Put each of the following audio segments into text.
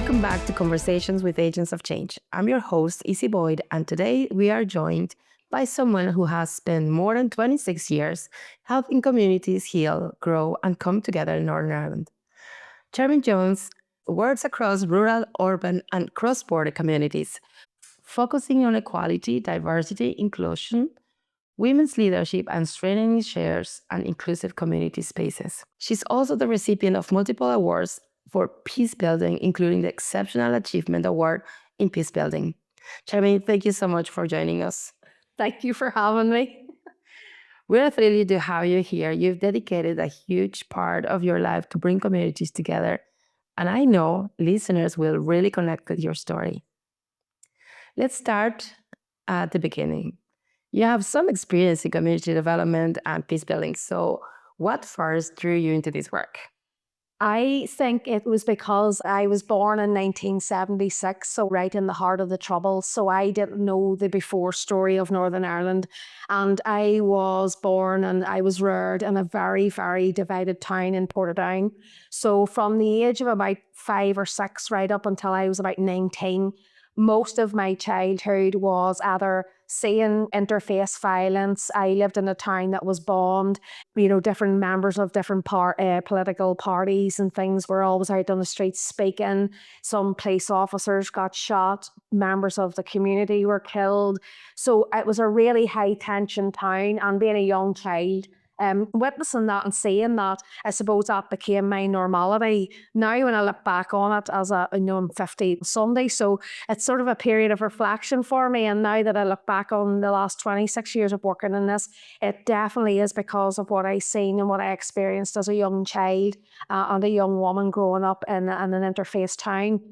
Welcome back to Conversations with Agents of Change. I'm your host, Izy Boyd, and today we are joined by someone who has spent more than 26 years helping communities heal, grow, and come together in Northern Ireland. Charmain Jones works across rural, urban, and cross-border communities, focusing on equality, diversity, inclusion, women's leadership, and strengthening shares and inclusive community spaces. She's also the recipient of multiple awards for peacebuilding, including the Exceptional Achievement Award in Peacebuilding. Charmaine, thank you so much for joining us. Thank you for having me. We're thrilled to have you here. You've dedicated a huge part of your life to bring communities together, and I know listeners will really connect with your story. Let's start at the beginning. You have some experience in community development and peacebuilding, so what first drew you into this work? I think it was because I was born in 1976, so right in the heart of the Troubles. So I didn't know the before story of Northern Ireland. And I was born and I was reared in a very, very divided town in Portadown. So from the age of about 5 or 6 right up until I was about 19, most of my childhood was either seeing interface violence. I lived in a town that was bombed. Different members of different political parties and things were always out on the streets speaking. Some police officers got shot. Members of the community were killed. So it was a really high tension town, and being a young child, witnessing that and seeing that, I suppose that became my normality. Now, when I look back on it I'm 50 Sunday, so it's sort of a period of reflection for me. And now that I look back on the last 26 years of working in this, it definitely is because of what I seen and what I experienced as a young child and a young woman growing up in an interface town.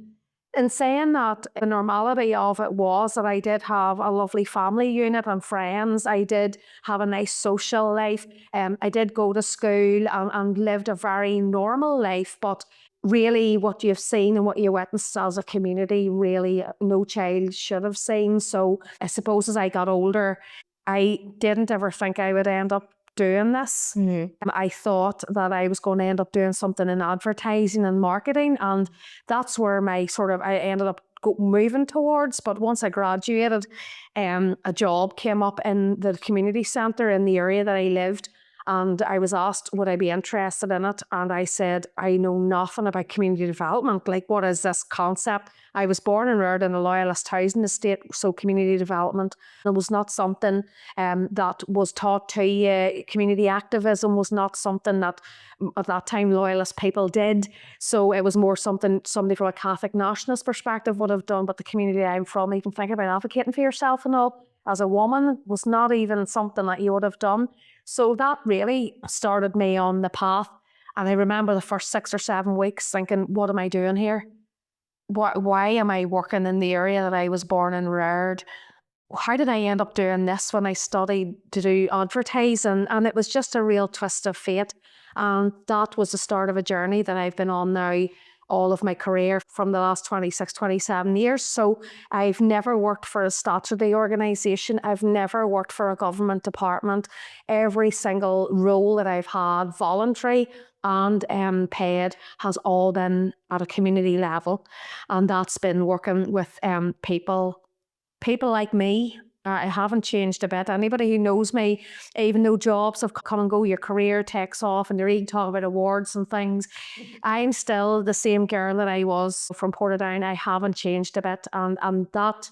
In saying that, the normality of it was that I did have a lovely family unit and friends. I did have a nice social life. I did go to school and lived a very normal life, but really what you've seen and what you witnessed as a community, really no child should have seen. So I suppose as I got older, I didn't ever think I would end up doing this. Mm-hmm. I thought that I was going to end up doing something in advertising and marketing, and that's where I ended up moving towards. But once I graduated, a job came up in the community centre in the area that I lived, and I was asked would I be interested in it, and I said I know nothing about community development. Like, what is this concept? I was born and reared in a loyalist housing estate, so community development, it was not something that was taught to you. Community activism was not something that at that time loyalist people did. So it was more something somebody from a Catholic nationalist perspective would have done. But the community I'm from, even thinking about advocating for yourself and all as a woman, was not even something that you would have done. So that really started me on the path. And I remember the first 6 or 7 weeks thinking, what am I doing here? Why am I working in the area that I was born and reared? How did I end up doing this when I studied to do advertising? And it was just a real twist of fate. And that was the start of a journey that I've been on now all of my career from the last 26, 27 years. So I've never worked for a statutory organisation. I've never worked for a government department. Every single role that I've had, voluntary and paid, has all been at a community level. And that's been working with people like me. I haven't changed a bit. Anybody who knows me, even though jobs have come and go, your career takes off and you're even talking about awards and things, I'm still the same girl that I was from Portadown. I haven't changed a bit. And that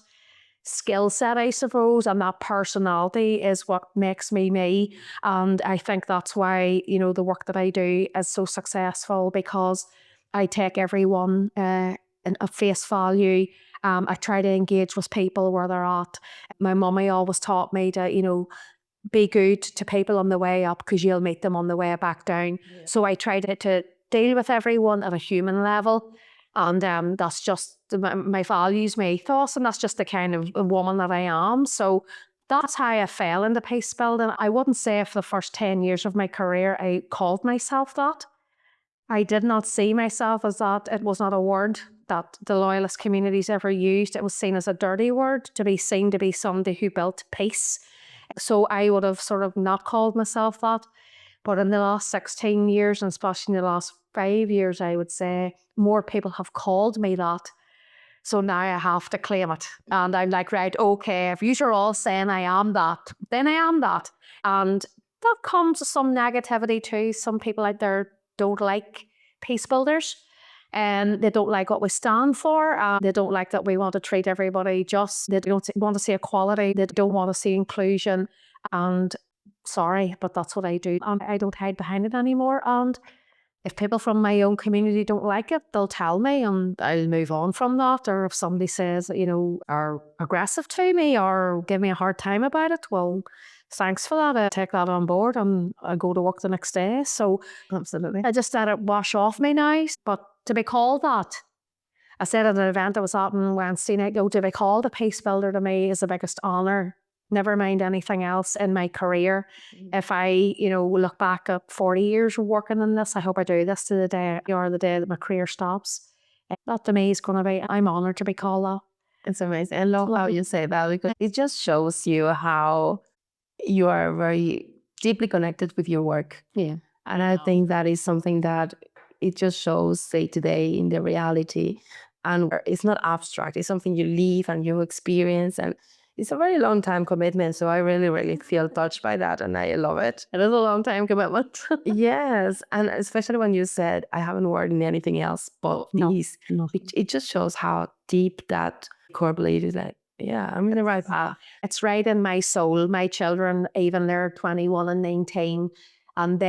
skill set, I suppose, and that personality is what makes me me. And I think that's why, the work that I do is so successful, because I take everyone in a face value. I try to engage with people where they're at. My mummy always taught me to, be good to people on the way up, because you'll meet them on the way back down. Yeah. So I try to deal with everyone at a human level. And that's just my values, my ethos, and that's just the kind of woman that I am. So that's how I fell into peace building. I wouldn't say for the first 10 years of my career I called myself that. I did not see myself as that. It was not a word that the loyalist communities ever used. It was seen as a dirty word, to be seen to be somebody who built peace. So I would have sort of not called myself that. But in the last 16 years, and especially in the last 5 years, I would say, more people have called me that. So now I have to claim it. And I'm like, right, okay, if you're all saying I am that, then I am that. And that comes with some negativity too. Some people out there don't like peace builders, and they don't like what we stand for. They don't like that we want to treat everybody just. They don't want to see equality. They don't want to see inclusion. And sorry, but that's what I do. And I don't hide behind it anymore. And if people from my own community don't like it, they'll tell me and I'll move on from that. Or if somebody says, are aggressive to me or give me a hard time about it, well, thanks for that. I take that on board and I go to work the next day. So Absolutely. I just let it wash off me now. But to be called that, I said at an event I was at on Wednesday night, to be called a peace builder to me is the biggest honour. Never mind anything else in my career. If I, look back at 40 years of working in this, I hope I do this to the day or the day that my career stops. That to me is going to be, I'm honoured to be called that. It's amazing. I love how you say that because it just shows you how you are very deeply connected with your work. Yeah. And I think that is something that it just shows day to day in the reality. And it's not abstract, it's something you live and you experience. And it's a very long time commitment. So I really, really feel touched by that. And I love it. It is a long time commitment. Yes. And especially when you said, I haven't worked in anything else but these, it just shows how deep that core belief is. Like, yeah, I'm in the right path. It's right in my soul. My children, even they're 21 and 19, and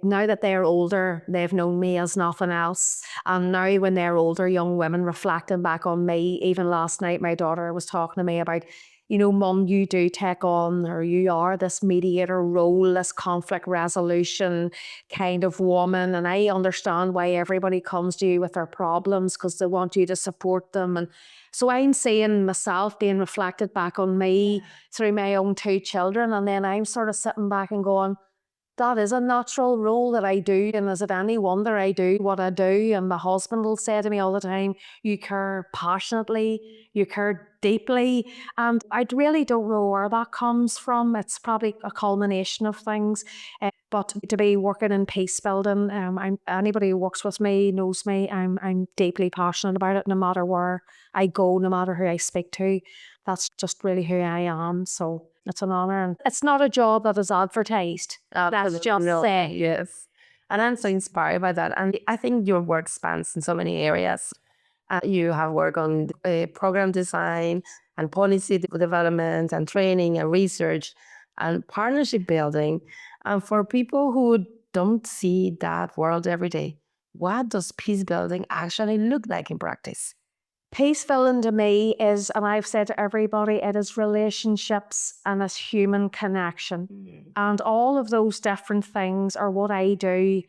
now that they're older, they've known me as nothing else. And now when they're older, young women reflecting back on me, even last night, my daughter was talking to me about, Mum, you do take on, or you are this mediator role, this conflict resolution kind of woman. And I understand why everybody comes to you with their problems because they want you to support them. And so I'm seeing myself being reflected back on me through my own two children. And then I'm sort of sitting back and going, that is a natural role that I do. And is it any wonder I do what I do? And my husband will say to me all the time, you care passionately, you care deeply. And I really don't know where that comes from. It's probably a culmination of things. But to be working in peace building, anybody who works with me knows me. I'm deeply passionate about it, no matter where I go, no matter who I speak to. That's just really who I am. So it's an honour. And it's not a job that is advertised. That's just saying. Yes. And I'm so inspired by that. And I think your work spans in so many areas. You have worked on program design and policy development and training and research and partnership building. And for people who don't see that world every day, what does peace building actually look like in practice? Peace building to me is, and I've said to everybody, it is relationships and it's human connection. And all of those different things are what I do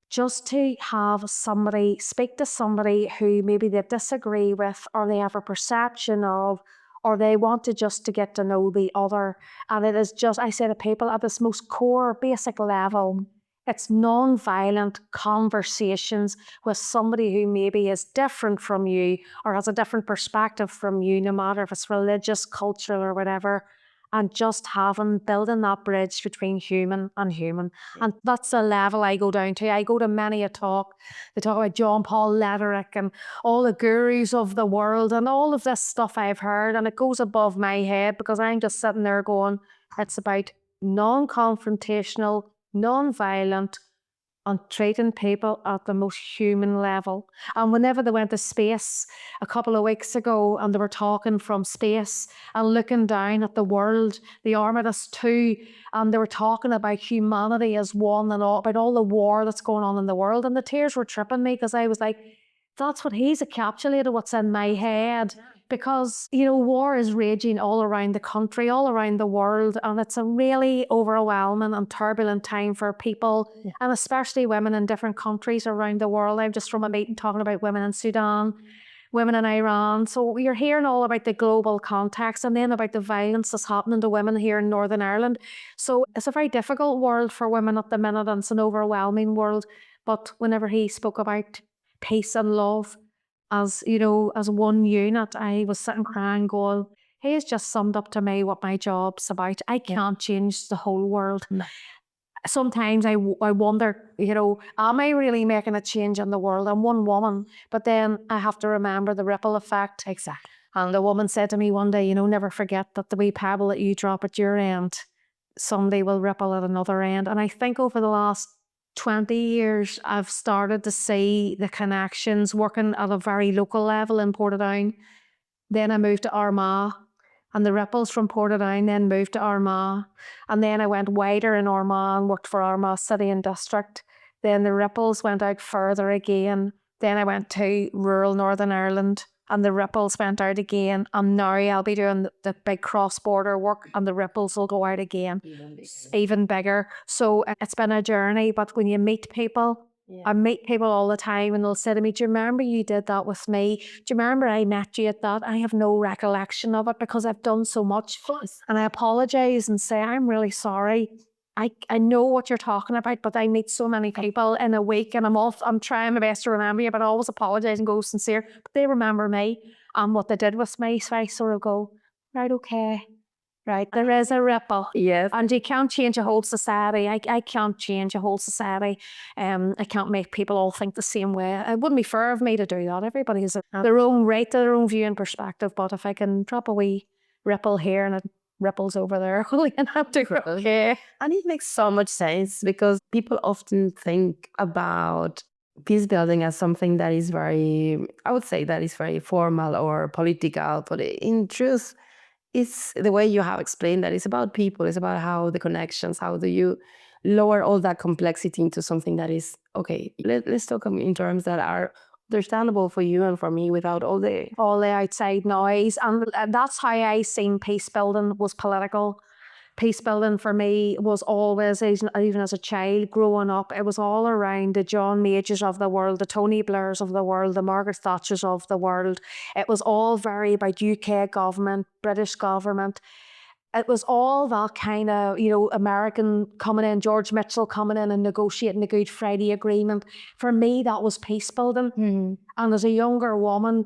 just to have somebody speak to somebody who maybe they disagree with or they have a perception of, or they want to just to get to know the other. And it is just, I say to people at this most core, basic level, it's non-violent conversations with somebody who maybe is different from you or has a different perspective from you, no matter if it's religious, cultural, or whatever. And just building that bridge between human and human. And that's the level I go down to. I go to many a talk. They talk about John Paul Lederich and all the gurus of the world and all of this stuff I've heard. And it goes above my head because I'm just sitting there going, it's about non-confrontational, non-violent, and treating people at the most human level. And whenever they went to space a couple of weeks ago and they were talking from space and looking down at the world, the Armistice 2, and they were talking about humanity as one and all, about all the war that's going on in the world. And the tears were tripping me because I was like, that's what he's encapsulated what's in my head. Because, war is raging all around the country, all around the world, and it's a really overwhelming and turbulent time for people, and especially women in different countries around the world. I'm just from a meeting talking about women in Sudan, women in Iran. So you're hearing all about the global context and then about the violence that's happening to women here in Northern Ireland. So it's a very difficult world for women at the minute, and it's an overwhelming world. But whenever he spoke about peace and love, as as one unit, I was sitting crying going, he has just summed up to me what my job's about. I can't change the whole world. sometimes I wonder, am I really making a change in the world? I'm one woman, but then I have to remember the ripple effect. Exactly. And the woman said to me one day, never forget that the wee pebble that you drop at your end, somebody will ripple at another end. And I think over the last 20 years, I've started to see the connections working at a very local level in Portadown. Then I moved to Armagh, and the ripples from Portadown then moved to Armagh. And then I went wider in Armagh and worked for Armagh City and District. Then the ripples went out further again. Then I went to rural Northern Ireland, and the ripples went out again. And now I'll be doing the big cross-border work, and the ripples will go out again, even bigger. So it's been a journey, but when you meet people, I meet people all the time and they'll say to me, do you remember you did that with me? Do you remember I met you at that? I have no recollection of it because I've done so much. And I apologise and say, I'm really sorry. I know what you're talking about, but I meet so many people in a week and I'm trying my best to remember you, but I always apologise and go sincere. But they remember me and what they did with me. So I sort of go, right, okay. Right, there is a ripple. Yes. And you can't change a whole society. I can't change a whole society. I can't make people all think the same way. It wouldn't be fair of me to do that. Everybody has their own right to their own view and perspective. But if I can drop a wee ripple here and it ripples over there, well, you have to go, okay. And it makes so much sense because people often think about peace building as something that is very, I would say that is very formal or political, but in truth, it's the way you have explained that it's about people, it's about how the connections, how do you lower all that complexity into something that is, okay, let's talk in terms that are understandable for you and for me without all the outside noise. And that's how I seen peace building was political. Peace building for me was always, even as a child growing up, it was all around the John Majors of the world, the Tony Blairs of the world, the Margaret Thatchers of the world. It was all very about UK government, British government. It was all that kind of, American coming in, George Mitchell coming in and negotiating the Good Friday Agreement. For me, that was peace building. And as a younger woman,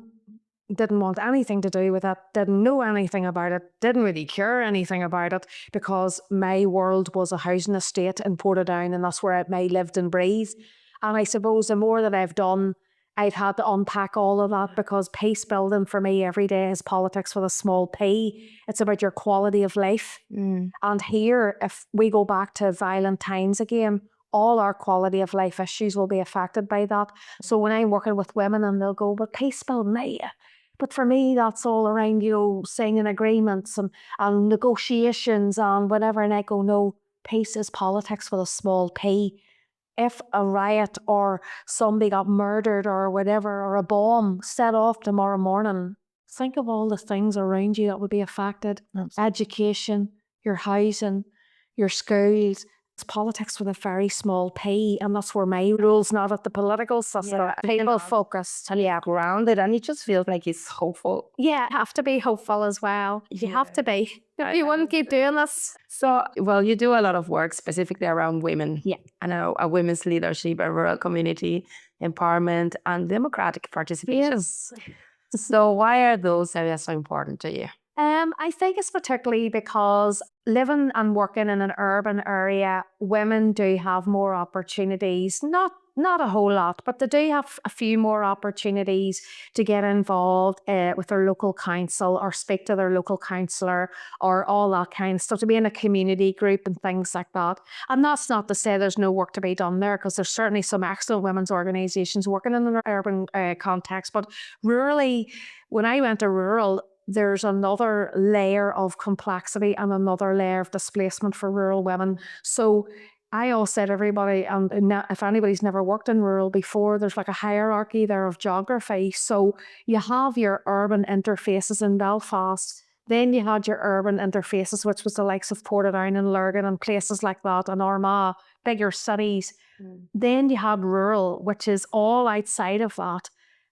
didn't want anything to do with it, didn't know anything about it, didn't really care anything about it because my world was a housing estate in Portadown and that's where I lived and breathed. And I suppose the more that I've done, I've had to unpack all of that because peace building for me every day is politics with a small p. It's about your quality of life. And here, if we go back to violent times again, all our quality of life issues will be affected by that. So when I'm working with women and they'll go, but peace building, but for me, that's all around, signing agreements and negotiations and whatever. And I go, no, peace is politics with a small p. If a riot or somebody got murdered or whatever, or a bomb set off tomorrow morning, think of all the things around you that would be affected. Education, your housing, your schools. It's politics with a very small p, and that's where my rule's not at the political system. Yeah, People focused. grounded, and it just feels like it's hopeful. Yeah, have to be hopeful as well. You have to be. You wouldn't keep doing this. So, well, you do a lot of work specifically around women. Yeah. I know a women's leadership, a rural community empowerment, and democratic participation. Yes. So, why are those areas so important to you? I think it's particularly because living and working in an urban area, women do have more opportunities. Not a whole lot, but they do have a few more opportunities to get involved with their local council or speak to their local councillor or all that kind of stuff, to be in a community group and things like that. And that's not to say there's no work to be done there, because there's certainly some excellent women's organisations working in an urban context. But rurally, when I went to rural, there's another layer of complexity and another layer of displacement for rural women. So I always said to everybody, and if anybody's never worked in rural before, there's like a hierarchy there of geography. So you have your urban interfaces in Belfast. Then you had your urban interfaces, which was the likes of Portadown and Lurgan and places like that, and Armagh, bigger cities. Then you had rural, which is all outside of that.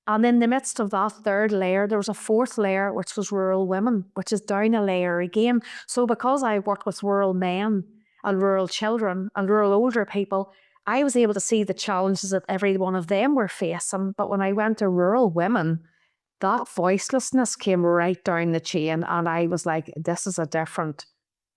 And in the midst of that third layer, there was a fourth layer, which was rural women, which is down a layer again. So because I worked with rural men and rural children and rural older people, I was able to see the challenges that every one of them were facing. But when I went to rural women, that voicelessness came right down the chain. And I was like, this is a different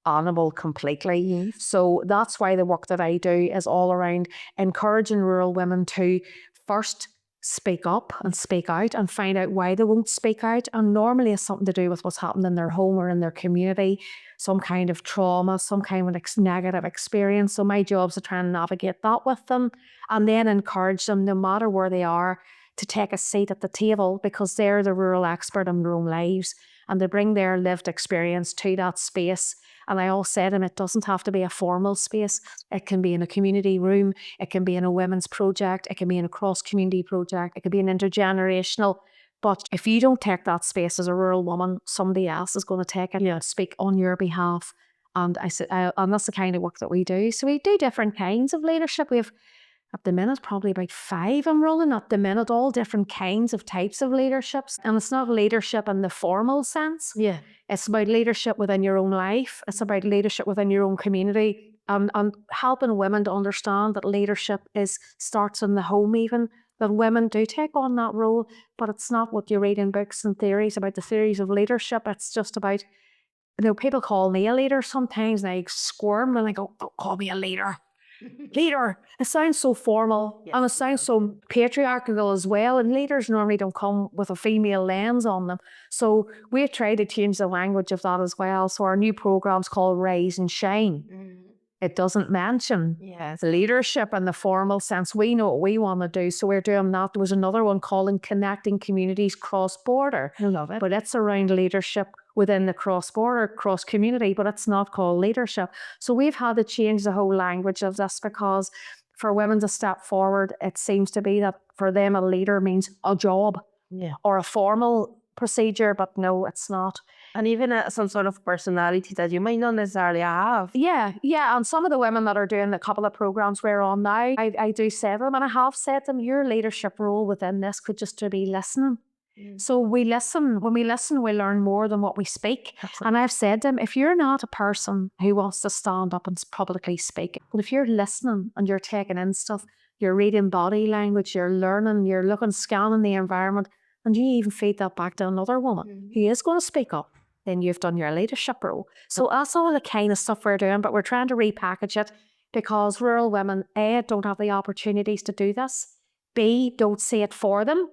animal completely. So that's why the work that I do is all around encouraging rural women to first speak up and speak out and find out why they won't speak out. And normally it's something to do with what's happened in their home or in their community, some kind of trauma, some kind of negative experience. So my job is to try and navigate that with them and then encourage them, no matter where they are, to take a seat at the table, because they're the rural expert in their own lives and they bring their lived experience to that space. And I always say to them, it doesn't have to be a formal space. It can be in a community room. It can be in a women's project. It can be in a cross-community project. It could be an intergenerational. But if you don't take that space as a rural woman, somebody else is going to take it and speak on your behalf. And and that's the kind of work that we do. So we do different kinds of leadership. We have, at the minute, probably about 5 I'm rolling at the minute, all different kinds of types of leaderships. And it's not leadership in the formal sense. Yeah. It's about leadership within your own life. It's about leadership within your own community, and helping women to understand that leadership starts in the home even, that women do take on that role, but it's not what you read in books and theories about the theories of leadership. It's just about, people call me a leader sometimes and I squirm and I go, don't call me a leader. Leader. It sounds so formal and it sounds so patriarchal as well. And leaders normally don't come with a female lens on them. So we try to change the language of that as well. So our new program's called Rise and Shine. It doesn't mention leadership in the formal sense. We know what we want to do, so we're doing that. There was another one called Connecting Communities Cross-Border. I love it. But it's around leadership within the cross-border, cross-community, but it's not called leadership. So we've had to change the whole language of this, because for women to step forward, it seems to be that for them a leader means a job or a formal procedure, but no, it's not. And even some sort of personality that you might not necessarily have. Yeah. And some of the women that are doing a couple of programs we're on now, I do say to them, and I have said to them, your leadership role within this could just to be listening. So we listen. When we listen, we learn more than what we speak. And I've said to them, if you're not a person who wants to stand up and publicly speak, but if you're listening and you're taking in stuff, you're reading body language, you're learning, you're looking, scanning the environment, and you even feed that back to another woman who is going to speak up, then you've done your leadership role. So that's all the kind of stuff we're doing, but we're trying to repackage it, because rural women, A, don't have the opportunities to do this. B, don't see it for them.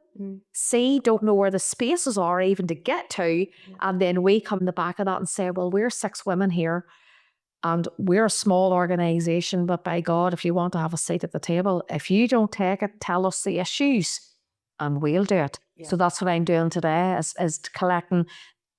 C, don't know where the spaces are even to get to. And then we come in the back of that and say, well, we're 6 women here and we're a small organisation, but by God, if you want to have a seat at the table, if you don't take it, tell us the issues and we'll do it. So that's what I'm doing today, is collecting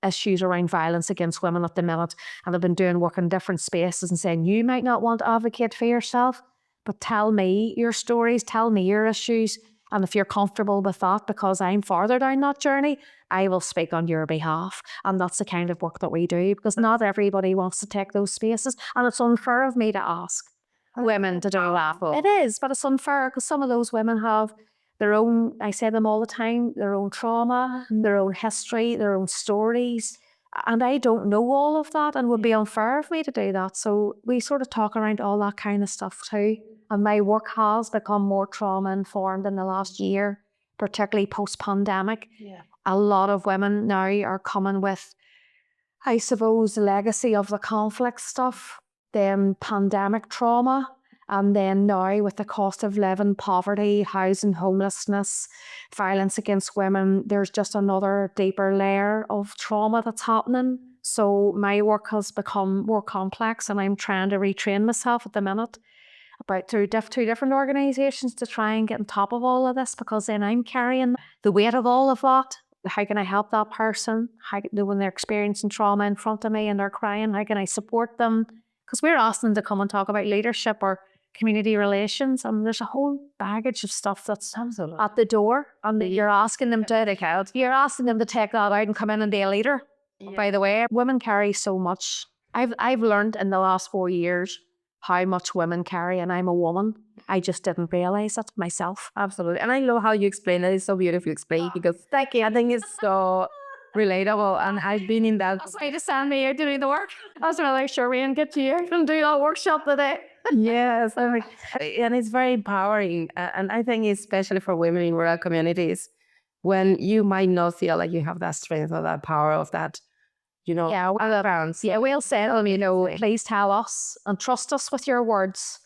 issues around violence against women at the minute. And I've been doing work in different spaces and saying, you might not want to advocate for yourself, but tell me your stories, tell me your issues. And if you're comfortable with that, because I'm farther down that journey, I will speak on your behalf. And that's the kind of work that we do, because not everybody wants to take those spaces. And it's unfair of me to ask women to do that. It is, but it's unfair, because some of those women have their own, I say them all the time, their own trauma, their own history, their own stories. And I don't know all of that, and it would be unfair of me to do that. So we sort of talk around all that kind of stuff too. And my work has become more trauma-informed in the last year, particularly post-pandemic. A lot of women now are coming with, I suppose, the legacy of the conflict stuff, then pandemic trauma, and then now with the cost of living, poverty, housing, homelessness, violence against women, there's just another deeper layer of trauma that's happening. So my work has become more complex, and I'm trying to retrain myself at the minute about through 2 different organisations to try and get on top of all of this, because then I'm carrying the weight of all of that. How can I help that person? When they're experiencing trauma in front of me and they're crying, how can I support them? Because we're asking them to come and talk about leadership or community relations, and there's a whole baggage of stuff that's at the door, and you're asking them to take that out and come in and be a leader. By the way, women carry so much. I've learned in the last 4 years how much women carry, and I'm a woman. I just didn't realise it myself. Absolutely. And I love how you explain it. It's so beautifully explained, because Thank you. I think it's so relatable, and I've been in that. That's why to send me out to do the work. I was really sure we didn't get to you and do that workshop today. Yes, and it's very empowering. And I think especially for women in rural communities, when you might not feel like you have that strength or that power of that Yeah, we'll say to them, please tell us and trust us with your words.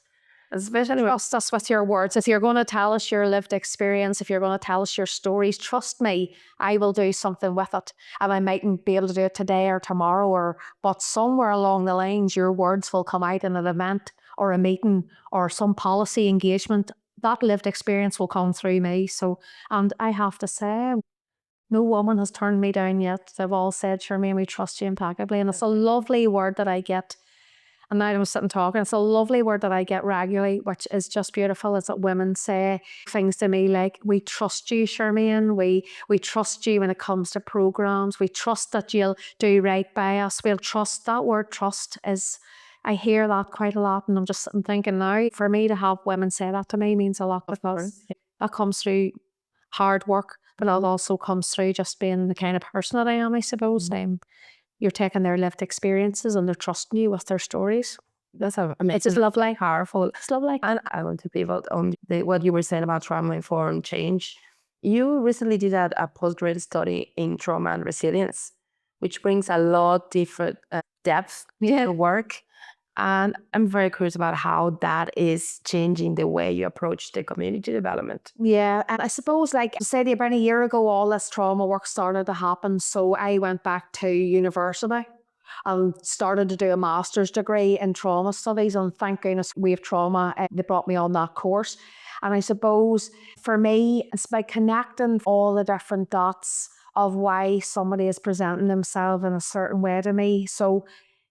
Especially Trust us with your words. If you're going to tell us your lived experience, if you're going to tell us your stories, trust me, I will do something with it. And I mightn't be able to do it today or tomorrow, but somewhere along the lines, your words will come out in an event or a meeting or some policy engagement. That lived experience will come through me. So, and I have to say, no woman has turned me down yet. They've all said, Charmain, we trust you impeccably. And it's a lovely word that I get. And now I'm sitting talking. It's a lovely word that I get regularly, which is just beautiful, is that women say things to me like, we trust you, Charmain. We trust you when it comes to programs. We trust that you'll do right by us. We'll trust. That word trust is, I hear that quite a lot. And I'm just sitting thinking now, for me to have women say that to me means a lot, because that comes through hard work, but it also comes through just being the kind of person that I am, I suppose. You're taking their lived experiences and they're trusting you with their stories. That's amazing. It's just lovely. Powerful. It's lovely. And I want to pivot on what you were saying about trauma-informed change. You recently did a postgraduate study in trauma and resilience, which brings a lot different depth to work. And I'm very curious about how that is changing the way you approach the community development. Yeah, and I suppose, like I said, about a year ago, all this trauma work started to happen. So I went back to university and started to do a master's degree in trauma studies. And thank goodness we have trauma. They brought me on that course. And I suppose for me, it's by connecting all the different dots of why somebody is presenting themselves in a certain way to me. So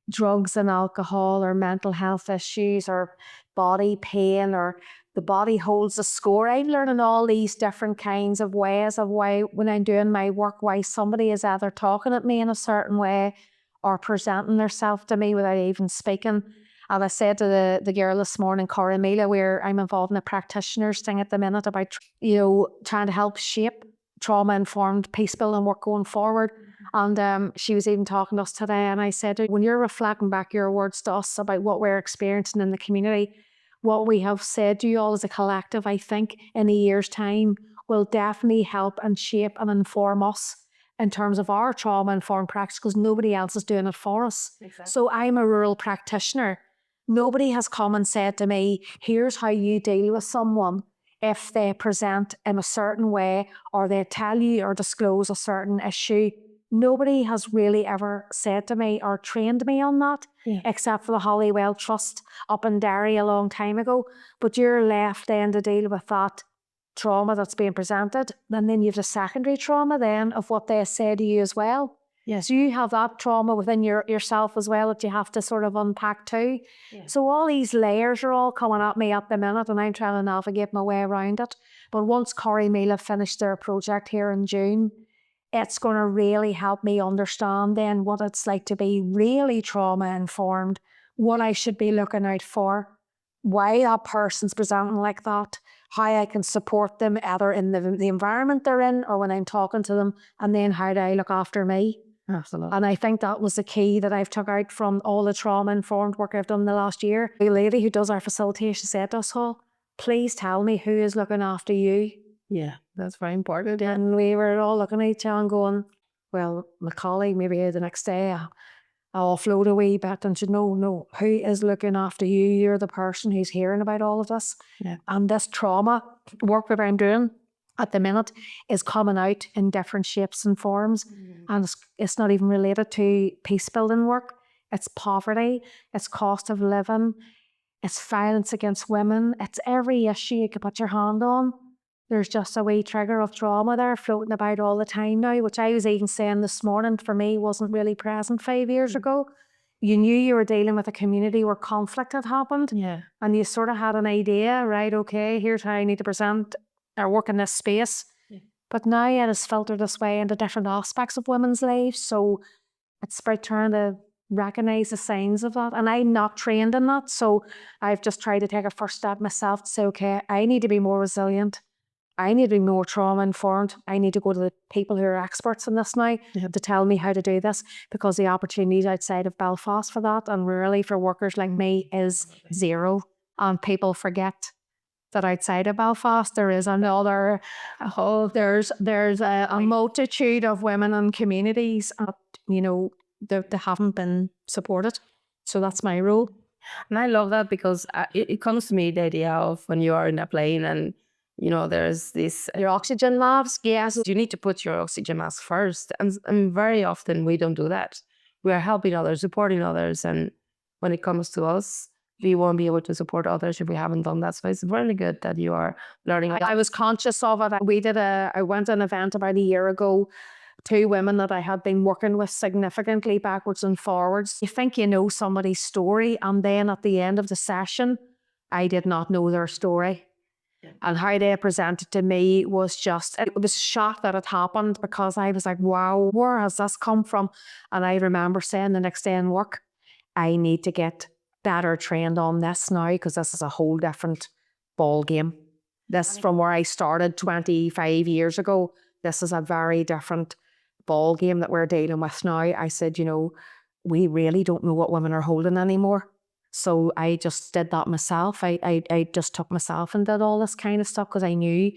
drugs and alcohol or mental health issues or body pain or the body holds a score. I'm learning all these different kinds of ways of why, when I'm doing my work, why somebody is either talking at me in a certain way or presenting themselves to me without even speaking. And I said to the girl this morning, Cara Mila, where I'm involved in a practitioners thing at the minute about, trying to help shape trauma-informed peacebuilding work going forward. And she was even talking to us today, and I said, when you're reflecting back your words to us about what we're experiencing in the community, what we have said to you all as a collective, I think in a year's time will definitely help and shape and inform us in terms of our trauma-informed practice, because nobody else is doing it for us. Exactly. So I'm a rural practitioner. Nobody has come and said to me, here's how you deal with someone if they present in a certain way or they tell you or disclose a certain issue. Nobody has really ever said to me or trained me on that, except for the Hollywell Trust up in Derry a long time ago. But you're left then to deal with that trauma that's being presented. And then you have the secondary trauma then of what they say to you as well. Yes. So you have that trauma within yourself as well that you have to sort of unpack too. Yeah. So all these layers are all coming at me at the minute, and I'm trying to navigate my way around it. But once Corrie Mila finished their project here in June, it's going to really help me understand then what it's like to be really trauma informed, what I should be looking out for, why that person's presenting like that, how I can support them either in the environment they're in or when I'm talking to them, and then how do I look after me. Absolutely. And I think that was the key that I've took out from all the trauma-informed work I've done the last year. The lady who does our facilitation said to us all, please tell me who is looking after you. Yeah, that's very important. Yeah. And we were all looking at each other and going, well, my colleague, maybe the next day, I'll offload a wee bit and said, no, who is looking after you? You're the person who's hearing about all of this. Yeah. And this trauma work that I'm doing at the minute is coming out in different shapes and forms. And it's not even related to peace building work. It's poverty, it's cost of living, it's violence against women, it's every issue you can put your hand on. There's just a wee trigger of trauma there floating about all the time now, which I was even saying this morning for me wasn't really present 5 years ago. You knew you were dealing with a community where conflict had happened. Yeah. And you sort of had an idea, right, okay, here's how I need to present or work in this space. Yeah. But now it is filtered this way into different aspects of women's lives. So it's about trying to recognise the signs of that. And I'm not trained in that. So I've just tried to take a first step myself to say, okay, I need to be more resilient. I need to be more trauma informed. I need to go to the people who are experts in this now to tell me how to do this, because the opportunities outside of Belfast for that and really for workers like me is zero. And people forget that outside of Belfast there is another there's a multitude of women and communities. And, they haven't been supported. So that's my role. And I love that because it comes to me the idea of when you are in a plane and, you know, there's this, Your oxygen mask, yes. you need to put your oxygen mask first. And very often we don't do that. We are helping others, supporting others. And when it comes to us, we won't be able to support others if we haven't done that. So it's really good that you are learning. I was conscious of it. I went to an event about a year ago, 2 women that I had been working with significantly backwards and forwards. You think you know somebody's story, and then at the end of the session, I did not know their story. And how they presented to me was just, it was shocked that it happened, because I was like, wow, where has this come from? And I remember saying the next day in work, I need to get better trained on this now, because this is a whole different ball game. This, from where I started 25 years ago, this is a very different ball game that we're dealing with now. I said, you know, we really don't know what women are holding anymore. So I just did that myself. I just took myself and did all this kind of stuff, because I knew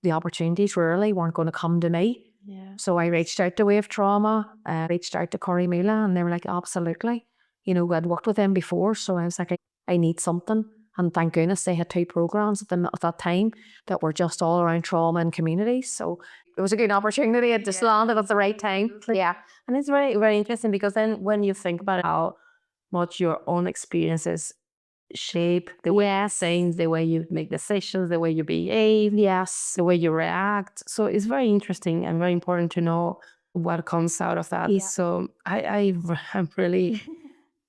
the opportunities really weren't going to come to me. Yeah. So I reached out to Wave Trauma, reached out to Corrymula, and they were like, absolutely. You know, I'd worked with them before, so I was like, I need something. And thank goodness they had 2 programs at that time that were just all around trauma and communities. So it was a good opportunity. It just landed at the right time. Yeah. And it's very, very interesting, because then when you think about how much your own experiences shape the way you think, the way you make decisions, the way you behave, Yes. the way you react. So it's very interesting and very important to know what comes out of that. Yeah. So I'm really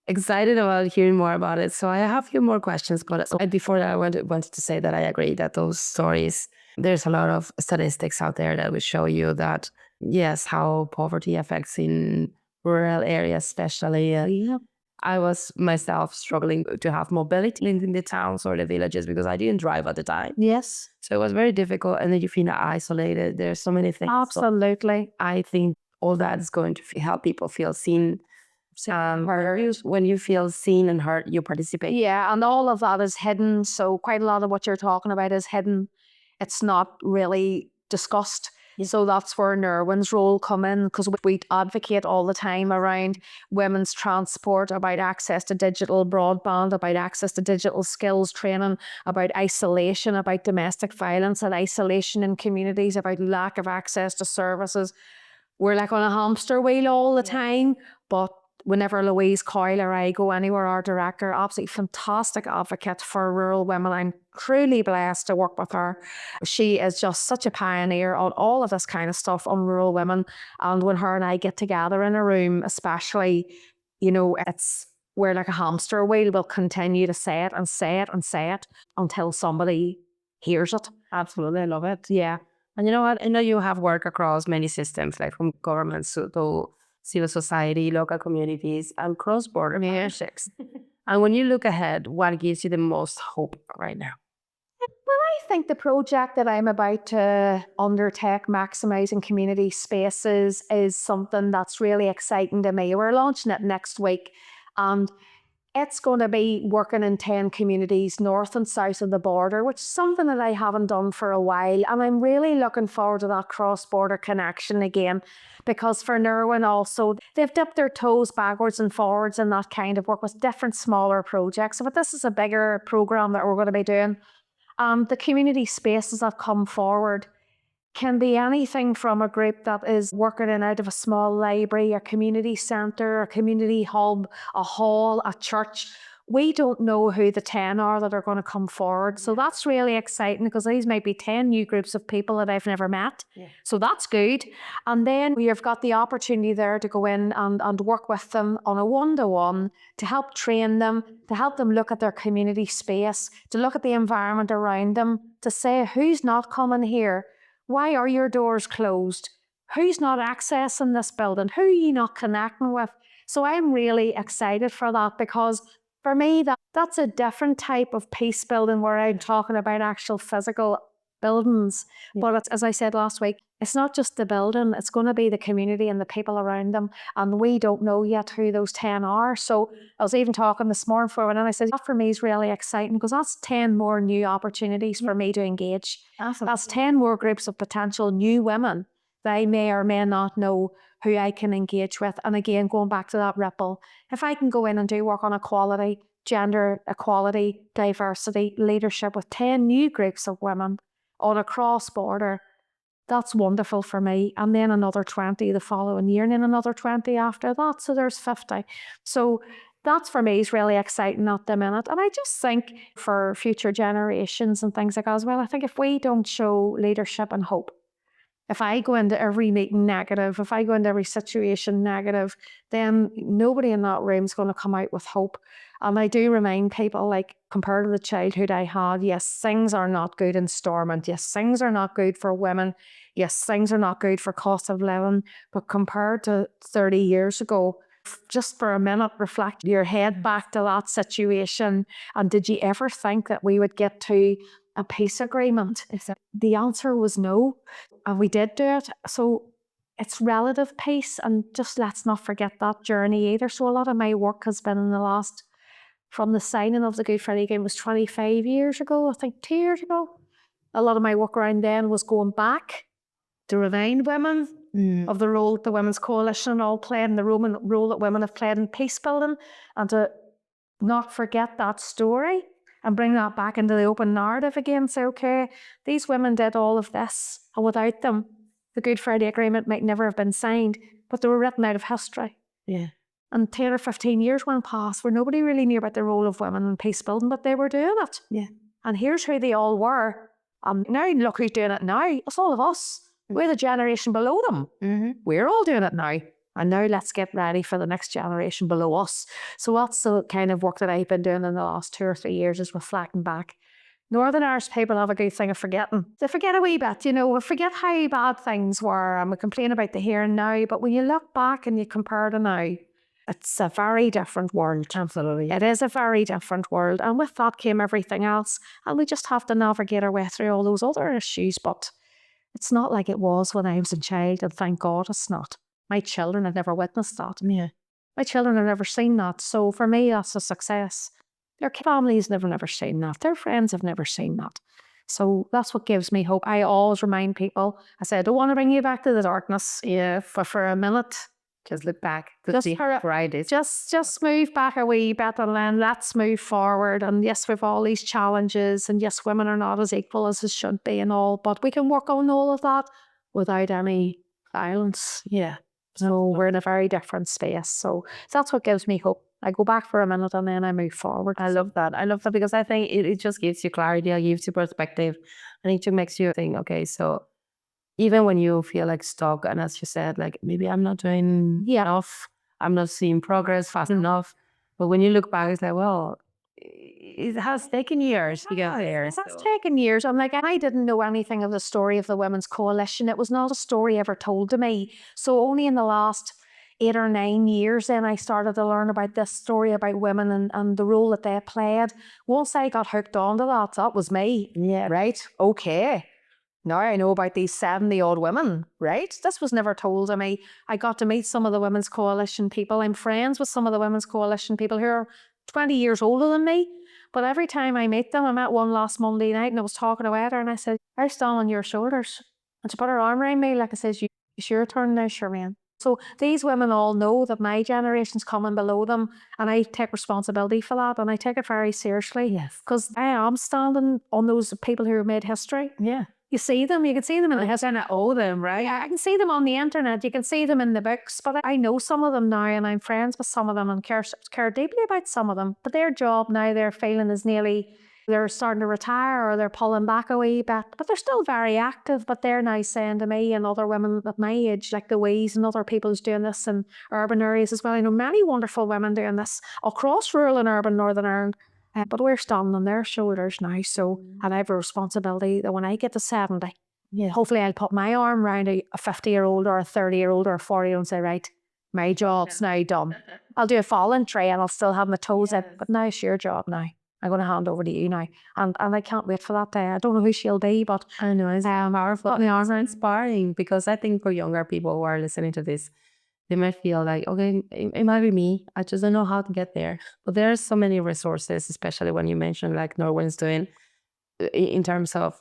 excited about hearing more about it. So I have a few more questions, but before that, I wanted to say that I agree that those stories, there's a lot of statistics out there that will show you that, yes, how poverty affects in rural areas, especially. Yeah. I was myself struggling to have mobility in the towns or the villages, because I didn't drive at the time. Yes. So it was very difficult. And then you feel isolated. There's so many things. So Absolutely. I think all that is going to help people feel seen. When you feel seen and heard, you participate. Yeah, and all of that is hidden. So quite a lot of what you're talking about is hidden. It's not really discussed. Yeah. So that's where Nerwin's role come in, because we advocate all the time around women's transport, about access to digital broadband, about access to digital skills training, about isolation, about domestic violence and isolation in communities, about lack of access to services. We're like on a hamster wheel all the time, but whenever Louise Coyle or I go anywhere, our director, absolutely fantastic advocate for rural women. I'm truly blessed to work with her. She is just such a pioneer on all of this kind of stuff on rural women. And when her and I get together in a room, especially, you know, we're like a hamster wheel. We'll continue to say it and say it and say it until somebody hears it. Absolutely. I love it. Yeah. And you know what? I know you have worked across many systems, like from governments to civil society, local communities, and cross-border partnerships. And when you look ahead, what gives you the most hope right now? Well, I think the project that I'm about to undertake, maximising community spaces, is something that's really exciting to me. We're launching it next week, and it's going to be working in 10 communities north and south of the border, which is something that I haven't done for a while. And I'm really looking forward to that cross-border connection again, because for Nerwin also, they've dipped their toes backwards and forwards in that kind of work with different smaller projects. But this is a bigger programme that we're going to be doing. The community spaces that come forward can be anything from a group that is working in out of a small library, a community centre, a community hub, a hall, a church. We don't know who the 10 are that are going to come forward. So that's really exciting, because these might be 10 new groups of people that I've never met. Yeah. So that's good. And then we've got the opportunity there to go in and work with them on a one-to-one, to help train them, to help them look at their community space, to look at the environment around them, to say who's not coming here. Why are your doors closed? Who's not accessing this building? Who are you not connecting with? So I'm really excited for that, because for me, that's a different type of peace building, where I'm talking about actual physical buildings. Yeah. But it's, as I said last week, it's not just the building, it's going to be the community and the people around them. And we don't know yet who those 10 are. So I was even talking this morning for it, and I said, that for me is really exciting, because that's 10 more new opportunities for me to engage. Awesome. That's 10 more groups of potential new women that I may or may not know who I can engage with. And again, going back to that ripple, if I can go in and do work on equality, gender equality, diversity, leadership with 10 new groups of women on a cross border, that's wonderful for me. And then another 20 the following year, and then another 20 after that. So there's 50. So that's for me is really exciting at the minute. And I just think for future generations and things like that as well, I think if we don't show leadership and hope, if I go into every meeting negative, if I go into every situation negative, then nobody in that room is going to come out with hope. And I do remind people, like, compared to the childhood I had, yes, things are not good in Stormont. Yes, things are not good for women. Yes, things are not good for cost of living. But compared to 30 years ago, just for a minute, reflect your head back to that situation. And did you ever think that we would get to a peace agreement? The answer was no. And we did do it. So it's relative peace, and just let's not forget that journey either. So a lot of my work has been in the last, from the signing of the Good Friday Agreement was 25 years ago, I think 2 years ago. A lot of my work around then was going back to remind women of the role that the Women's Coalition all played and the role that women have played in peace building, and to not forget that story and bring that back into the open narrative again. Say, okay, these women did all of this, and without them, the Good Friday Agreement might never have been signed, but they were written out of history. Yeah. And 10 or 15 years went past where nobody really knew about the role of women in peace building, but they were doing it. Yeah. And here's who they all were. Now look who's doing it now. It's all of us. We're the generation below them. We're all doing it now. And now let's get ready for the next generation below us. So that's the kind of work that I've been doing in the last 2 or 3 years, is reflecting back. Northern Irish people have a good thing of forgetting. They forget a wee bit, we forget how bad things were, and we complain about the here and now. But when you look back and you compare to now, it's a very different world. Absolutely. It is a very different world. And with that came everything else. And we just have to navigate our way through all those other issues. But it's not like it was when I was a child, and thank God it's not. My children have never witnessed that. Yeah. My children have never seen that. So for me, that's a success. Their families have never seen that. Their friends have never seen that. So that's what gives me hope. I always remind people, I say, I don't want to bring you back to the darkness. Yeah. For a minute, Just look back to just see how bright it is. just move back a wee bit, and then let's move forward. And yes, we've all these challenges, and yes, women are not as equal as they should be and all, but we can work on all of that without any violence. Yeah. So we're in a very different space. So that's what gives me hope. I go back for a minute and then I move forward. I love that. I love that because I think it just gives you clarity, it gives you perspective, and it just makes you think, okay, so even when you feel like stuck, and as you said, like maybe I'm not doing enough, I'm not seeing progress fast enough. But when you look back, it's like, well, it has taken years to get there. That's taken years. I'm like, I didn't know anything of the story of the Women's Coalition. It was not a story ever told to me. So only in the last 8 or 9 years, then I started to learn about this story about women and the role that they played. Once I got hooked onto that, that was me. Yeah. Right? Okay. Now I know about these 70-odd women, right? This was never told to me. I got to meet some of the Women's Coalition people. I'm friends with some of the Women's Coalition people who are 20 years older than me. But every time I meet them, I met one last Monday night and I was talking to her and I said, I stand on your shoulders. And she put her arm around me like I says, it's your turn now, Charmain. So these women all know that my generation's coming below them, and I take responsibility for that, and I take it very seriously. Yes. Because I am standing on those people who have made history. Yeah. You see them, you can see them in the history. And I owe them, right? I can see them on the internet, you can see them in the books, but I know some of them now, and I'm friends with some of them and care deeply about some of them. But their job now, they're feeling is nearly, they're starting to retire or they're pulling back a wee bit, but they're still very active. But they're now saying to me and other women at my age, like the Louise and other people who's doing this in urban areas as well. I know many wonderful women doing this across rural and urban Northern Ireland. But we're standing on their shoulders now. So, and I have a responsibility that when I get to 70, hopefully I'll put my arm around a 50-year-old or a 30-year-old or a 40-year-old and say, right, my job's now done. I'll do a voluntary and I'll still have my toes in, but now it's your job now. I'm going to hand over to you now. And I can't wait for that day. I don't know who she'll be, but I know it's powerful. They are inspiring, because I think for younger people who are listening to this, they might feel like, okay, it might be me. I just don't know how to get there. But there are so many resources, especially when you mentioned like Norway's doing, in terms of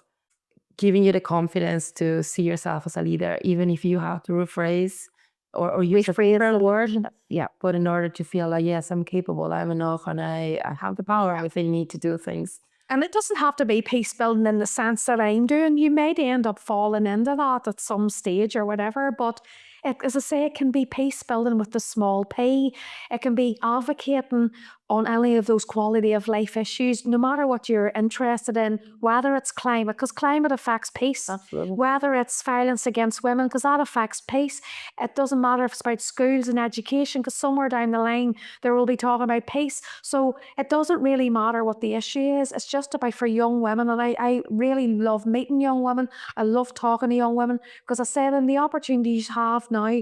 giving you the confidence to see yourself as a leader, even if you have to rephrase or use a different word. Yeah, but in order to feel like, yes, I'm capable, I'm enough, and I have the power within me to do things. And it doesn't have to be peace building in the sense that I'm doing. You might end up falling into that at some stage or whatever. But as I say, it can be peace building with the small p. It can be advocating on any of those quality of life issues, no matter what you're interested in, whether it's climate, because climate affects peace. Absolutely. Whether it's violence against women, because that affects peace. It doesn't matter if it's about schools and education, because somewhere down the line there will be talking about peace. So it doesn't really matter what the issue is. It's just about for young women. And I really love meeting young women. I love talking to young women, because I said, and the opportunities you have now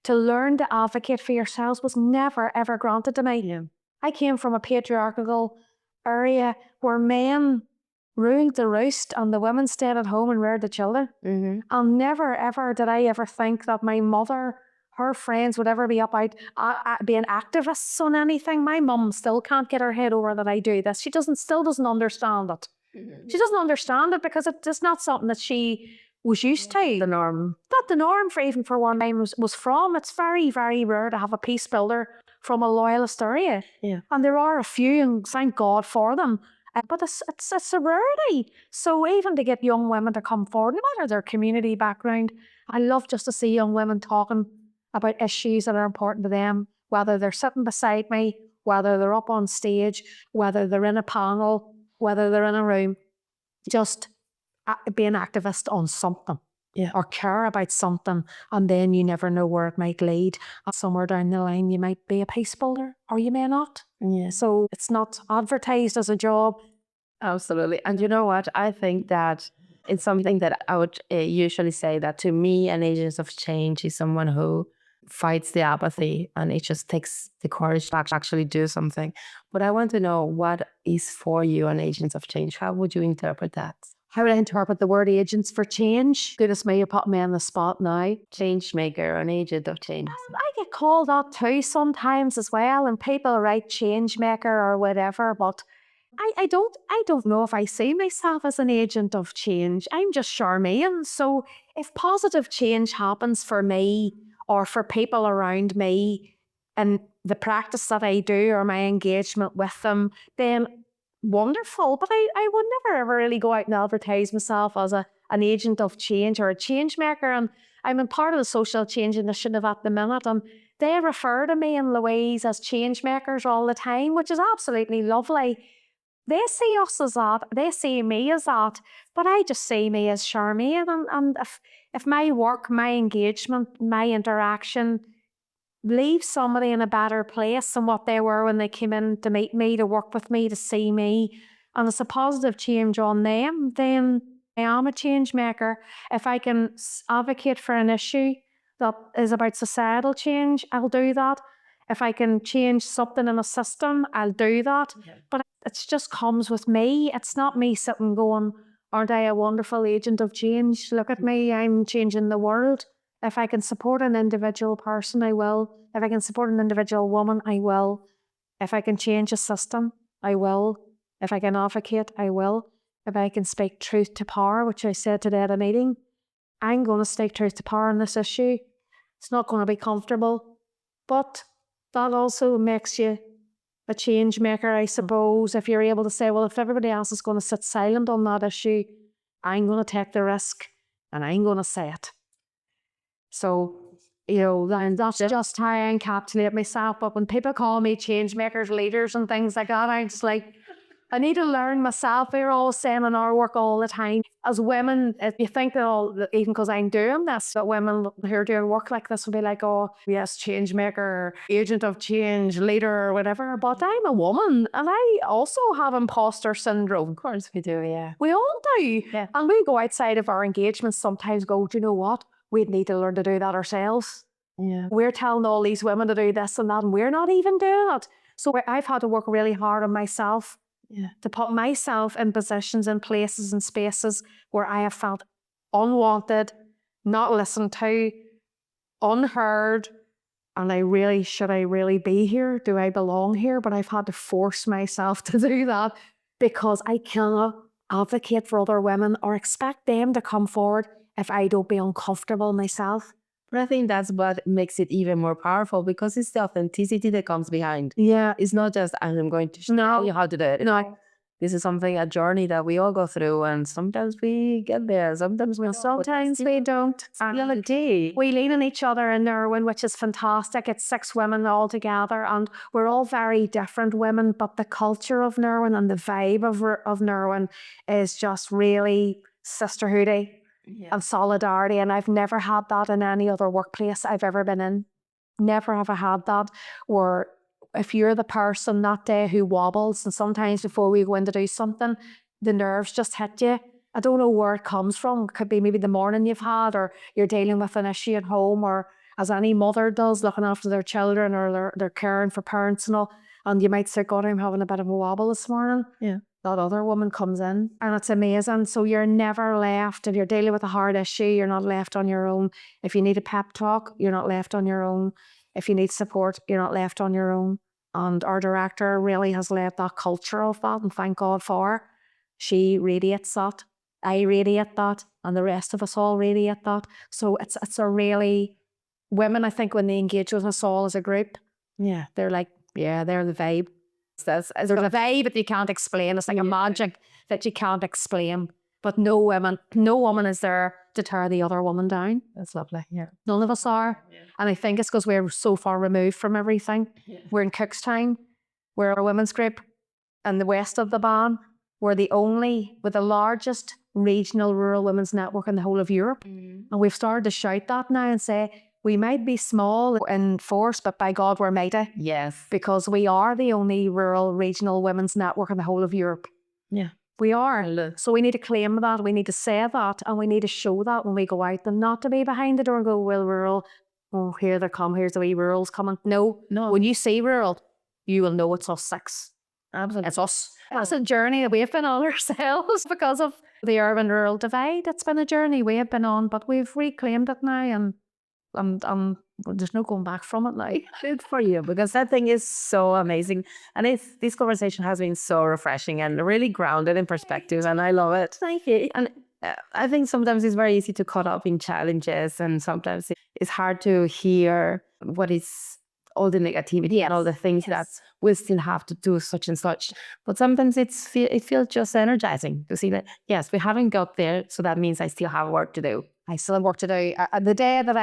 to learn to advocate for yourselves was never, ever granted to me. Yeah. I came from a patriarchal area where men ruled the roost and the women stayed at home and reared the children. Mm-hmm. And never, ever did I ever think that my mother, her friends would ever be up out being activists on anything. My mum still can't get her head over that I do this. She still doesn't understand it. Mm-hmm. She doesn't understand it because it's not something that she was used to. The norm. Not the norm for even for one time was from. It's very, very rare to have a peace builder from a loyalist area. Yeah. And there are a few, and thank God for them. But it's a rarity. So even to get young women to come forward, no matter their community background, I love just to see young women talking about issues that are important to them, whether they're sitting beside me, whether they're up on stage, whether they're in a panel, whether they're in a room, just be an activist on something. Yeah. Or care about something, and then you never know where it might lead. Somewhere down the line, you might be a peace builder, or you may not. Yeah. So it's not advertised as a job. Absolutely. And you know what? I think that it's something that I would usually say that to me, an agent of change is someone who fights the apathy and it just takes the courage to actually do something. But I want to know, what is for you an agent of change? How would you interpret that? How would I interpret the word agents for change? Goodness me, you're putting me on the spot now. Change maker, an agent of change. I get called that too sometimes as well, and people write change maker or whatever, but I don't know if I see myself as an agent of change. I'm just Charmain. So if positive change happens for me or for people around me and the practice that I do or my engagement with them, then wonderful. But I would never ever really go out and advertise myself as an agent of change or a change maker. And I'm a part of the social change initiative at the minute, and they refer to me and Louise as change makers all the time, which is absolutely lovely. They see us as that, they see me as that, but I just see me as Charmaine. And if my work, my engagement, my interaction leaves somebody in a better place than what they were when they came in to meet me, to work with me, to see me, and it's a positive change on them, then I am a change maker. If I can advocate for an issue that is about societal change, I'll do that. If I can change something in a system, I'll do that. Okay. But it just comes with me. It's not me sitting going, aren't I a wonderful agent of change? Look at me, I'm changing the world. If I can support an individual person, I will. If I can support an individual woman, I will. If I can change a system, I will. If I can advocate, I will. If I can speak truth to power, which I said today at a meeting, I'm going to speak truth to power on this issue. It's not going to be comfortable, but that also makes you a change maker, I suppose, if you're able to say, well, if everybody else is going to sit silent on that issue, I'm going to take the risk and I'm going to say it. So, that's just how I encapsulate myself. But when people call me change makers, leaders and things like that, I'm just like, I need to learn myself. We're all saying in our work all the time, as women, if you think that even because I'm doing this, that women who are doing work like this will be like, oh, yes, change maker, agent of change, leader, or whatever. But I'm a woman and I also have imposter syndrome. Of course we do, yeah. We all do. Yeah. And we go outside of our engagements sometimes, go, do you know what? We'd need to learn to do that ourselves. Yeah. We're telling all these women to do this and that, and we're not even doing it. So I've had to work really hard on myself. Yeah. To put myself in positions and places and spaces where I have felt unwanted, not listened to, unheard, and should I really be here? Do I belong here? But I've had to force myself to do that because I cannot advocate for other women or expect them to come forward if I don't be uncomfortable myself. But I think that's what makes it even more powerful, because it's the authenticity that comes behind. Yeah. It's not just, I'm going to show you how to do it. No. This is something, a journey that we all go through, and sometimes we get there, sometimes we don't. Sometimes we don't. We lean on each other in Nerwin, which is fantastic. It's 6 women all together, and we're all very different women, but the culture of Nerwin and the vibe of Nerwin is just really sisterhoody and solidarity. And I've never had that in any other workplace I've ever been in. Never have I had that, where if you're the person that day who wobbles, and sometimes before we go in to do something, the nerves just hit you. I don't know where it comes from. It could be maybe the morning you've had, or you're dealing with an issue at home, or as any mother does, looking after their children, or they're caring for parents and all. And you might say, God, I'm having a bit of a wobble this morning. Yeah. That other woman comes in, and it's amazing. So you're never left. If you're dealing with a hard issue, you're not left on your own. If you need a pep talk, you're not left on your own. If you need support, you're not left on your own. And our director really has led that culture of that, and thank God for her. She radiates that. I radiate that, and the rest of us all radiate that. So it's a really, women, I think, when they engage with us all as a group, they're like, yeah, they're the vibe. There's a vibe that you can't explain. It's like a magic that you can't explain. But no woman is there to tear the other woman down. That's lovely. Yeah. None of us are. And I think it's because we're so far removed from everything. We're in Cookstown. We're a women's group in the west of the Ban. We're the largest regional rural women's network in the whole of Europe. And we've started to shout that now and say, we might be small in force, but by God, we're mighty. Yes. Because we are the only rural regional women's network in the whole of Europe. Yeah. We are. So we need to claim that, we need to say that, and we need to show that when we go out, and not to be behind the door and go, well, rural, oh, here they come, here's the wee rurals coming. No. When you see rural, you will know it's us 6. Absolutely. It's us. It's a journey that we've been on ourselves because of the urban-rural divide. It's been a journey we have been on, but we've reclaimed it now, and there's no going back from it now. Good for you, because that thing is so amazing. And this conversation has been so refreshing and really grounded in perspective, and I love it. Thank you. And I think sometimes it's very easy to caught up in challenges, and sometimes it's hard to hear what is all the negativity and all the things that we still have to do such and such. But sometimes it feels just energizing to see that, yes, we haven't got there, so that means I still have work to do. I still have work to do. The day that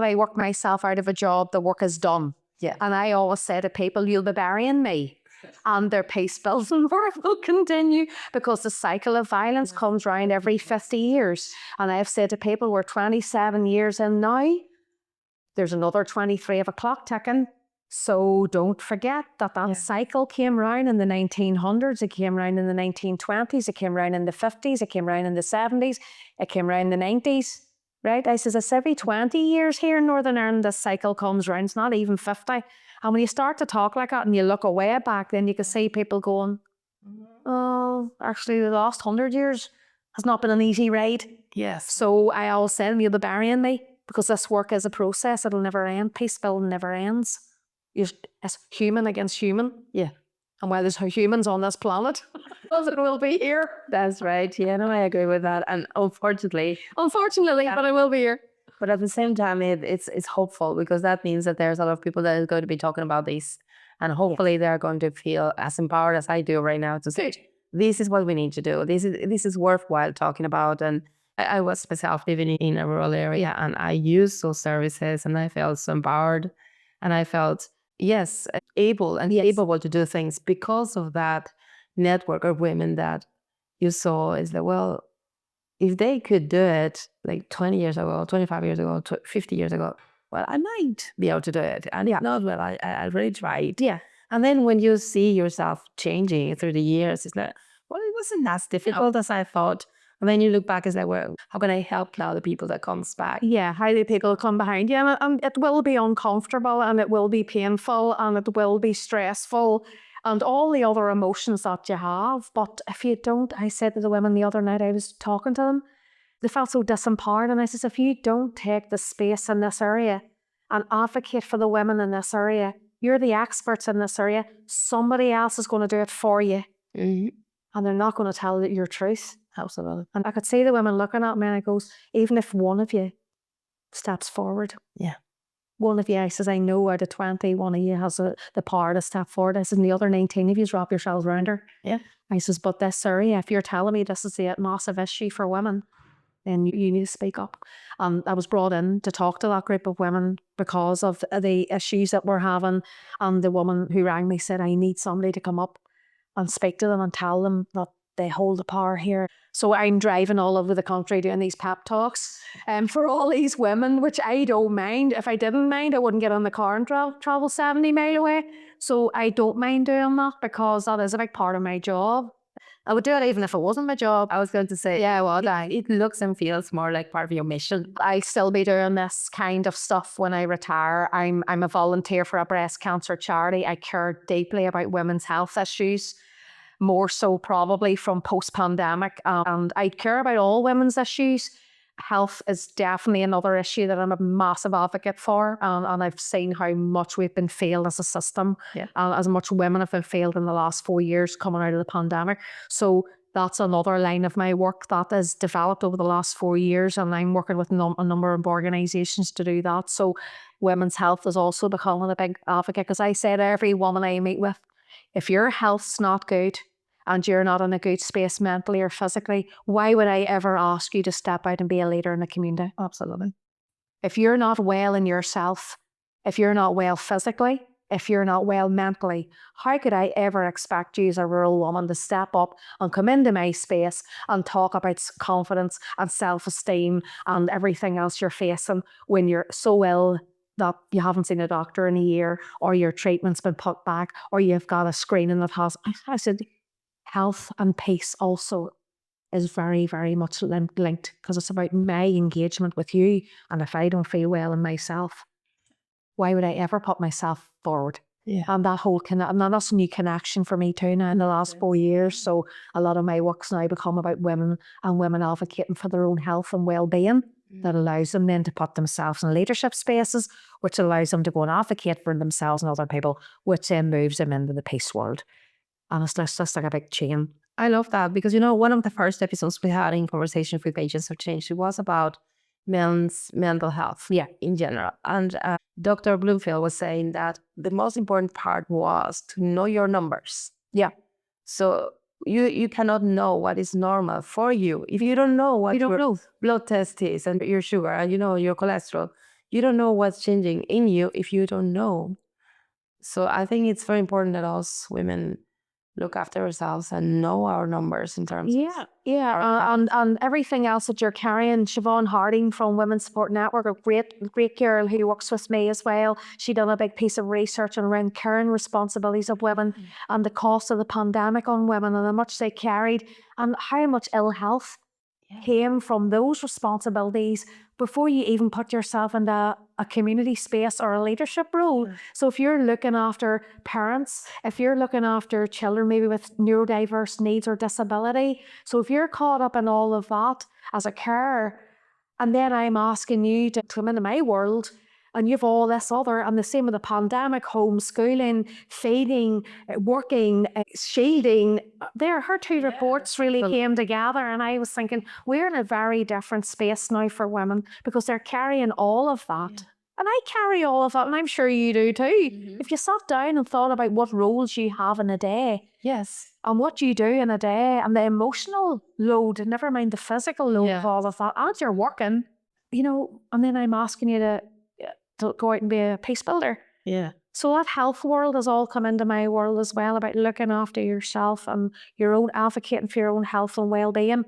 I work myself out of a job, the work is done. Yeah. And I always say to people, you'll be burying me. And their peace building work will continue, because the cycle of violence comes round every 50 years. And I've said to people, we're 27 years in now. There's another 23 of a clock ticking. So don't forget that cycle came round in the 1900s, it came round in the 1920s, it came round in the 50s, it came round in the 70s, it came round in the 90s, right? I says, it's every 20 years here in Northern Ireland this cycle comes round, it's not even 50. And when you start to talk like that and you look away back, then you can see people going, oh, actually the last 100 years has not been an easy ride. Yes. So I always say, you'll be burying me, because this work is a process, it'll never end. Peace building never ends. It's human against human. Yeah. And while there's humans on this planet, it will be here. That's right. Yeah, no, I agree with that. And unfortunately, but I will be here. But at the same time, it's hopeful, because that means that there's a lot of people that are going to be talking about this. And hopefully they're going to feel as empowered as I do right now to say, this is what we need to do. This is worthwhile talking about. And I was myself living in a rural area, and I used those services, and I felt so empowered. And I felt, yes, able and capable to do things because of that network of women that you saw. Is that, well, if they could do it like 20 years ago, 25 years ago, 50 years ago, well, I might be able to do it. And not well, I really tried. Yeah. And then when you see yourself changing through the years, it's like, well, it wasn't as difficult as I thought. And then you look back, it's like, well, how can I help now the people that comes back? Yeah, how do people come behind you? And it will be uncomfortable, and it will be painful, and it will be stressful, and all the other emotions that you have. But if you don't, I said to the women the other night, I was talking to them, they felt so disempowered. And I says, if you don't take the space in this area and advocate for the women in this area, you're the experts in this area, somebody else is going to do it for you. Mm-hmm. And they're not going to tell your truth. Absolutely. And I could see the women looking at me, and I goes, even if one of you steps forward. Yeah. One of you, I says, I know out of 20, one of you has the power to step forward. I says, and the other 19 of you wrap yourselves around her. Yeah. I says, but this area, if you're telling me this is a massive issue for women, then you need to speak up. I was brought in to talk to that group of women because of the issues that we're having. And the woman who rang me said, I need somebody to come up and speak to them and tell them that they hold the power here. So I'm driving all over the country doing these pep talks for all these women, which I don't mind. If I didn't mind, I wouldn't get on the car and travel 70 miles away. So I don't mind doing that because that is a big part of my job. I would do it even if it wasn't my job. I was going to say, Yeah, well, it looks and feels more like part of your mission. I'll still be doing this kind of stuff when I retire. I'm a volunteer for a breast cancer charity. I care deeply about women's health issues, more so probably from post-pandemic. And I care about all women's issues. Health is definitely another issue that I'm a massive advocate for. And I've seen how much we've been failed as a system, as much women have been failed in the last 4 years coming out of the pandemic. So that's another line of my work that has developed over the last 4 years. And I'm working with a number of organisations to do that. So women's health is also becoming a big advocate, because I say to every woman I meet with, if your health's not good and you're not in a good space mentally or physically, why would I ever ask you to step out and be a leader in the community? Absolutely. If you're not well in yourself, if you're not well physically, if you're not well mentally, how could I ever expect you as a rural woman to step up and come into my space and talk about confidence and self-esteem and everything else you're facing when you're so ill that you haven't seen a doctor in a year, or your treatment's been put back, or you've got a screening that has... I said, health and peace also is very, very much linked, because it's about my engagement with you. And if I don't feel well in myself, why would I ever put myself forward? Yeah. And that whole and that's a new connection for me too now in the last 4 years. So a lot of my work's now become about women and women advocating for their own health and well-being. That allows them then to put themselves in leadership spaces, which allows them to go and advocate for themselves and other people, which then moves them into the peace world. And it's just like a big chain. I love that, because, you know, one of the first episodes we had in Conversations with Agents of Change, it was about men's mental health in general. And Dr. Bloomfield was saying that the most important part was to know your numbers. Yeah. So you cannot know what is normal for you. If you don't know what your blood test is and your sugar and, you know, your cholesterol, you don't know what's changing in you if you don't know. So I think it's very important that us women look after ourselves and know our numbers in terms of... And everything else that you're carrying. Siobhan Harding from Women's Support Network, a great girl who works with me as well. She done a big piece of research around caring responsibilities of women and the cost of the pandemic on women and how much they carried and how much ill health came from those responsibilities before you even put yourself in a community space or a leadership role. So if you're looking after parents, if you're looking after children maybe with neurodiverse needs or disability, so if you're caught up in all of that as a carer, and then I'm asking you to come into my world and you've all this other, and the same with the pandemic, homeschooling, feeding, working, shielding. Her two reports really came together, and I was thinking, we're in a very different space now for women because they're carrying all of that. Yeah. And I carry all of that, and I'm sure you do too. Mm-hmm. If you sat down and thought about what roles you have in a day, and what you do in a day, and the emotional load, never mind the physical load of all of that, and you're working, you know, and then I'm asking you to go out and be a peace builder. Yeah. So that health world has all come into my world as well, about looking after yourself and your own, advocating for your own health and well-being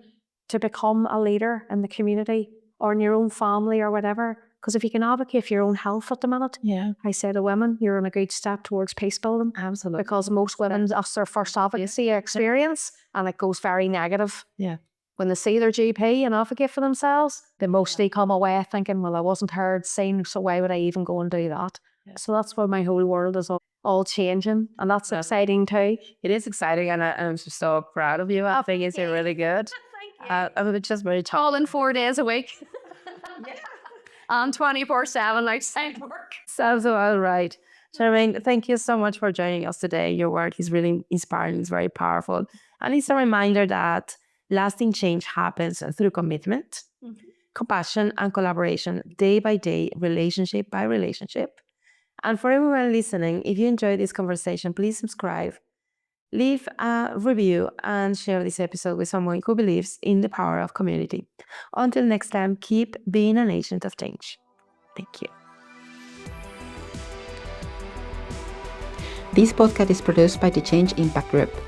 to become a leader in the community or in your own family or whatever. Because if you can advocate for your own health at the minute, I say to women, you're on a good step towards peace building. Absolutely. Because most women, that's their first advocacy experience, and it goes very negative. Yeah. When they see their GP and advocate for themselves, they mostly come away thinking, well, I wasn't heard, seen, so why would I even go and do that? Yeah. So that's where my whole world is all changing, and that's exciting too. It is exciting, and I'm just so proud of you. I think it's really good. Thank you. I'm just very tall. In 4 days a week. And 24/7 outside work. Sounds all right. Charmain, thank you so much for joining us today. Your work is really inspiring, it's very powerful. And it's a reminder that lasting change happens through commitment, compassion and collaboration day by day, relationship by relationship. And for everyone listening, if you enjoyed this conversation, please subscribe, leave a review, and share this episode with someone who believes in the power of community. Until next time, keep being an agent of change. Thank you. This podcast is produced by the Change Impact Group.